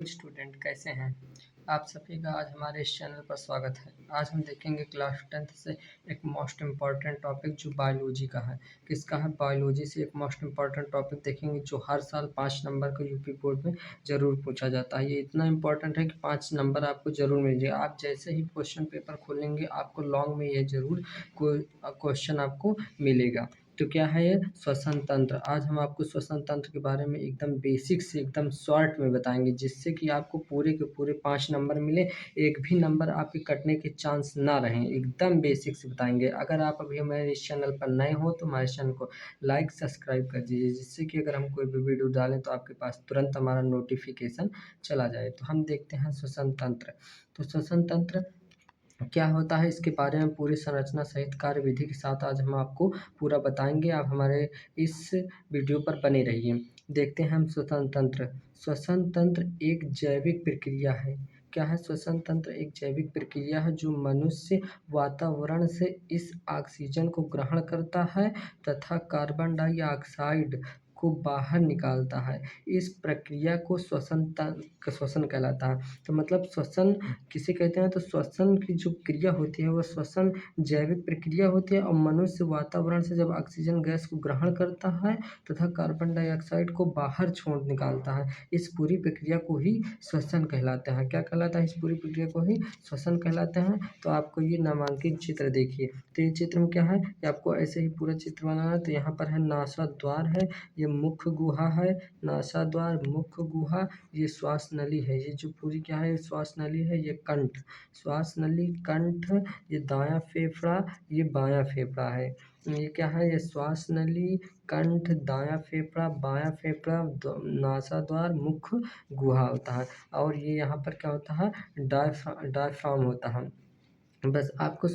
Student कैसे हैं आप सभी का आज हमारे इस चैनल पर स्वागत है। आज हम देखेंगे क्लास 10th से एक मोस्ट इम्पॉर्टेंट टॉपिक जो बायोलॉजी का है। किसका है? बायोलॉजी से एक मोस्ट इम्पॉर्टेंट टॉपिक देखेंगे जो हर साल 5 नंबर का यूपी बोर्ड में ज़रूर पूछा जाता है। ये इतना इम्पॉर्टेंट है कि 5 नंबर आपको ज़रूर मिल जाएगा। आप जैसे ही क्वेश्चन पेपर खोलेंगे आपको लॉन्ग में ये ज़रूर क्वेश्चन आपको मिलेगा। तो क्या है ये? श्वसन तंत्र। आज हम आपको श्वसन तंत्र के बारे में एकदम बेसिक से एकदम शॉर्ट में बताएंगे, जिससे कि आपको पूरे के पूरे 5 नंबर मिले, एक भी नंबर आपके कटने के चांस ना रहें। एकदम बेसिक से बताएंगे। अगर आप अभी हमारे इस चैनल पर नए हो तो हमारे चैनल को लाइक सब्सक्राइब कर दीजिए, जिससे कि अगर हम कोई भी वीडियो डालें तो आपके पास तुरंत हमारा नोटिफिकेशन चला जाए। तो हम देखते हैं श्वसन तंत्र। तो श्वसन तंत्र क्या होता है, इसके बारे में पूरी संरचना सहित कार्यविधि के साथ आज हम आपको पूरा बताएंगे। आप हमारे इस वीडियो पर बने रहिए। देखते हैं हम श्वसन तंत्र। श्वसन तंत्र एक जैविक प्रक्रिया है। क्या है? श्वसन तंत्र एक जैविक प्रक्रिया है जो मनुष्य वातावरण से इस ऑक्सीजन को ग्रहण करता है तथा कार्बन डाइऑक्साइड को बाहर निकालता है। इस प्रक्रिया को श्वसन कहलाता है। तो मतलब श्वसन किसे कहते हैं? तो श्वसन की जो क्रिया होती है वह श्वसन जैविक प्रक्रिया होती है और मनुष्य वातावरण से जब ऑक्सीजन गैस को ग्रहण करता है तथा कार्बन डाइऑक्साइड को बाहर छोड़ निकालता है, इस पूरी प्रक्रिया को ही श्वसन कहलाता है। क्या कहलाता है? इस पूरी प्रक्रिया को ही श्वसन कहलाते हैं। तो आपको ये नामांकित चित्र देखिए। तो ये चित्र में क्या है? ये आपको ऐसे ही पूरा चित्र बनाना है। तो यहाँ पर है नासा द्वार है, ये मुख्य गुहा है, नासा द्वार, मुख्य गुहा, ये श्वास नली है। ये जो पूरी क्या है? श्वास नली है। ये कंठ, श्वास नली, कंठ, ये दायां फेफड़ा, ये बायां फेफड़ा है। ये क्या है? ये श्वास नली, कंठ, दायां फेफड़ा, बायां फेफड़ा, नासा द्वार, मुख्य गुहा होता है। और ये यहाँ पर क्या होता है? डायफ्राम होता है। बस आपको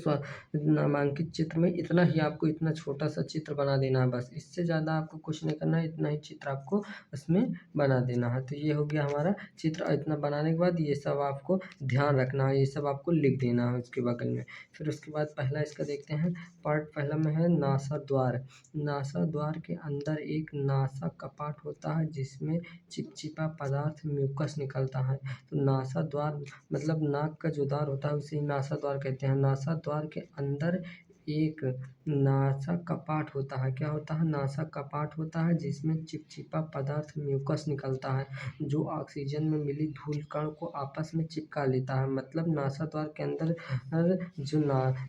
नामांकित चित्र में इतना ही, आपको इतना छोटा सा चित्र बना देना है। बस इससे ज़्यादा आपको कुछ नहीं करना है, इतना ही चित्र आपको उसमें बना देना है। तो ये हो गया हमारा चित्र। इतना बनाने के बाद ये सब आपको ध्यान रखना है, ये सब आपको लिख देना है उसके बगल में। फिर उसके बाद पहला इसका देखते हैं। पार्ट पहला में है नासा द्वार। नासा द्वार के अंदर एक नासा कपाट होता है जिसमें चिपचिपा पदार्थ म्यूकस निकलता है। तो नासा द्वार मतलब नाक का जो द्वार होता है उसे नासा द्वार कहते हैं। नासा द्वार के अंदर एक नासा कपाट होता है। क्या होता है? नासा कपाट होता है जिसमें चिपचिपा पदार्थ म्यूकस निकलता है जो ऑक्सीजन में मिली धूल कण को आपस में चिपका लेता है। मतलब नासा द्वार के अंदर जो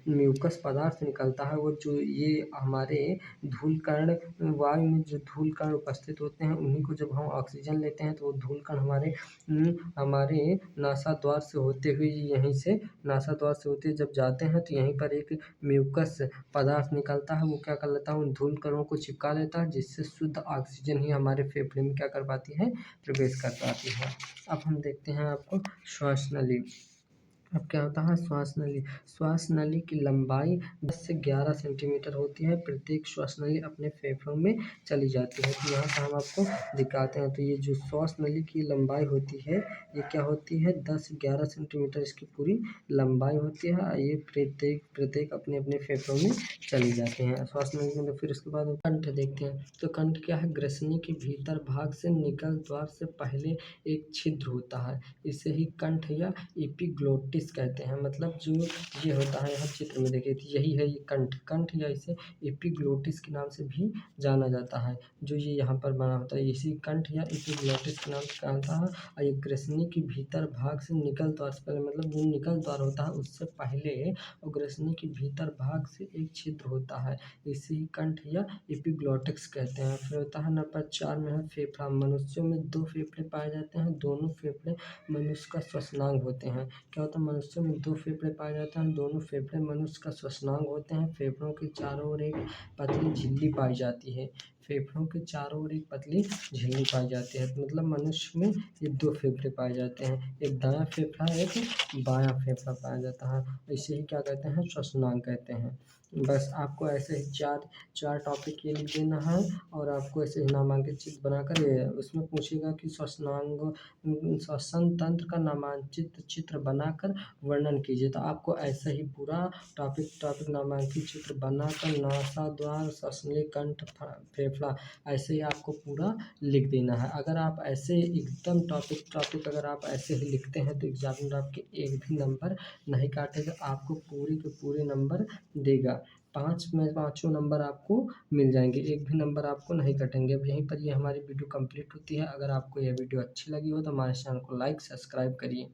म्यूकस पदार्थ निकलता है वो जो ये हमारे धूल कण, वायु में जो धूल कण उपस्थित होते हैं उन्हीं को जब हम ऑक्सीजन लेते हैं तो वो धूल कण हमारे नासा द्वार से होते हुए यहीं से नासा द्वार से होते जब जाते हैं तो यहीं पर एक म्यूकस पदार्थ निकलता है। वो क्या कर लेता है? उन धूल कणों को चिपका लेता है, जिससे शुद्ध ऑक्सीजन ही हमारे फेफड़े में क्या कर पाती है? प्रवेश कर पाती है। अब हम देखते हैं आपको श्वास नली। अब क्या होता है? श्वास नली। श्वास नली की लंबाई 10 से 11 सेंटीमीटर होती है। प्रत्येक श्वास नली अपने फेफड़ों में चली जाती है। तो यहाँ पर हम आपको दिखाते हैं। तो ये जो श्वास नली की लंबाई होती है ये क्या होती है? 10 से 11 सेंटीमीटर इसकी पूरी लंबाई होती है। ये प्रत्येक अपने अपने फेफड़ों में चली जाते हैं श्वास नली में। तो फिर उसके बाद कंठ देखते हैं। तो कंठ क्या है? ग्रसनी के भीतर भाग से निकल द्वार से पहले एक छिद्र होता है, इसे ही कंठ या एपिग्लोटिस कहते हैं। मतलब जो ये होता है यहाँ चित्र में देखिए, तो यही है ये कंठ। कंठ या इसे एपिग्लोटिस के नाम से भी जाना जाता है। जो ये यहाँ पर बना होता है इसी कंठ या एपिग्लोटिस के नाम से कहा जाता है। और ये ग्रसनी के भीतर भाग से निकल द्वार से पहले, मतलब जो निकल द्वार होता है उससे पहले और ग्रसनी के भीतर भाग से एक छिद्र होता है, इसे ही कंठ या एपिग्लोटिक्स कहते हैं। फिर होता है नंबर 4 में है फेफड़ा। मनुष्यों में 2 फेफड़े पाए जाते हैं। दोनों फेफड़े मनुष्य का श्वसनांग होते हैं। क्या होता है? मनुष्यों में 2 फेफड़े पाए जाते हैं। दोनों फेफड़े मनुष्य का श्वसनांग होते हैं। फेफड़ों के चारों ओर एक पतली झिल्ली पाई जाती है। फेफड़ों के चारों ओर एक पतली झिल्ली पाई जाती है। तो मतलब मनुष्य में ये 2 फेफड़े पाए जाते हैं, एक दायां फेफड़ा एक बायां फेफड़ा पाया जाता है। इसे ही क्या कहते हैं? श्वसनांग कहते हैं। बस आपको ऐसे ही चार टॉपिक ये लिख देना है और आपको ऐसे ही नामांकित चित्र बनाकर उसमें पूछेगा कि श्वसन तंत्र का नामांकित चित्र बनाकर वर्णन कीजिए। तो आपको ऐसा ही पूरा टॉपिक नामांकित चित्र बनाकर नासा द्वार, श्वसनली, कंठ, फेफड़ा, ऐसे ही आपको पूरा लिख देना है। अगर आप ऐसे एकदम टॉपिक अगर आप ऐसे ही लिखते हैं तो एग्ज़ामिनर आपके एक भी नंबर नहीं काटेगा, आपको पूरे के पूरे नंबर देगा। 5 में पाँचों नंबर आपको मिल जाएँगे, एक भी नंबर आपको नहीं कटेंगे। अब यहीं पर ये हमारी वीडियो कंप्लीट होती है। अगर आपको यह वीडियो अच्छी लगी हो तो हमारे चैनल को लाइक, सब्सक्राइब करिए।